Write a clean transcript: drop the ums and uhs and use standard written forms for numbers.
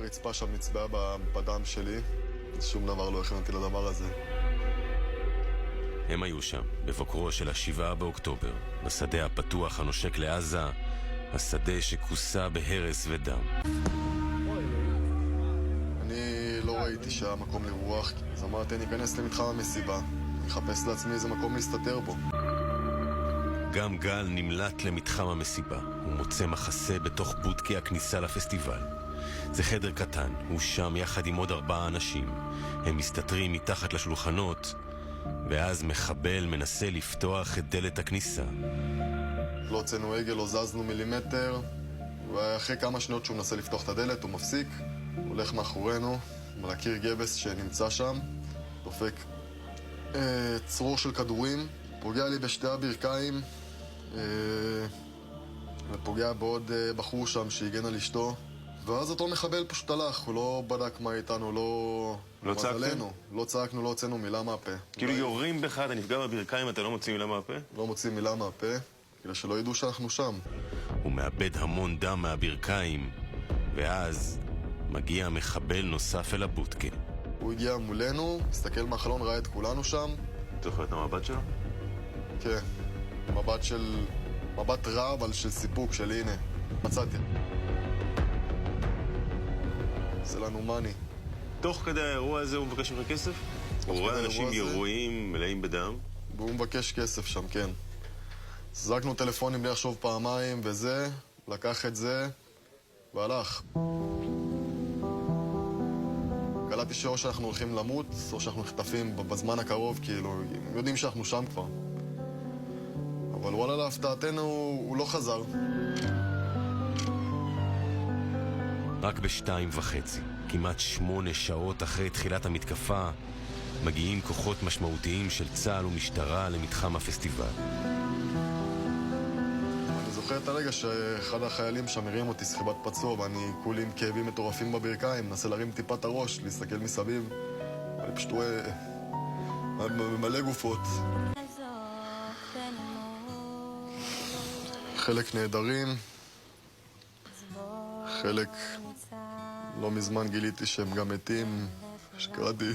הרצפה שם נצבעה בדם שלי. שום דבר לא הכנתי לדבר הזה. הם היו שם, בבוקרו של ה7 באוקטובר, בשדה הפתוח הנושק לעזה, השדה שכוסה בהרס ודם. אני לא ראיתי שהיה מקום לרוח, אז אמרתי, אני אכנס למתחם המסיבה. אני אחפש לעצמי איזה מקום להסתתר בו. גם גל נמלט למתחם המסיבה. הוא מוצא מחסה בתוך בודקי הכניסה לפסטיבל. זה חדר קטן, הוא שם יחד עם עוד 4 אנשים. הם מסתתרים מתחת לשולחנות, ואז מחבל מנסה לפתוח את דלת הכניסה. לא הוצאנו עגל, לא זזנו מילימטר, ואחרי כמה שניות שהוא מנסה לפתוח את הדלת, הוא מפסיק, הולך מאחורינו, מלקיר גבס שנמצא שם, דופק צרור של כדורים, פוגע לי בשתי הברכיים, ופוגע בעוד בחור שם שהגן על אשתו. ואז אותו מחבל פשוט הלך, הוא לא בדק מה איתנו, לא צעקתם? לא צעקנו, לא הוצאנו מילה מהפה. כאילו יורים בך, אתה נפגע בברכיים, אתה לא מוציא מילה מהפה? לא מוציא מילה מהפה, כדי שלא ידעו שאנחנו שם. הוא מאבד המון דם מהברכיים, ואז מגיע מחבל נוסף אל הבודקה. הוא הגיע מולנו, הסתכל מהחלון, ראה את כולנו שם. אתה זוכר את המבט שלו? כן, מבט רע, אבל של סיפוק, של הנה, מצאתי. זה לנו מאני. תוך כדי האירוע הזה הוא מבקש ממך כסף? הוא רואה אנשים ירויים מלאים בדם? והוא מבקש כסף שם, כן. זרקנו טלפונים בלי לחשוב פעמיים וזה, לקח את זה והלך. קלטתי שאו שאנחנו הולכים למות, או שאנחנו נחטפים בזמן הקרוב, כאילו, הם יודעים שאנחנו שם כבר. אבל וואלה, להפתעתנו, הוא לא חזר. רק ב2:30, כמעט 8 שעות אחרי תחילת המתקפה, מגיעים כוחות משמעותיים של צה"ל ומשטרה למתחם הפסטיבל. אני זוכר את הרגע שאחד החיילים שם הרים אותי סחיבת פצוע, ואני כולי עם כאבים מטורפים בברכיים, מנסה להרים טיפה את הראש, להסתכל מסביב, ואני פשוט רואה מלא גופות. חלק נהדרים, חלק לא מזמן גיליתי שהם גם מתים, שקראתי.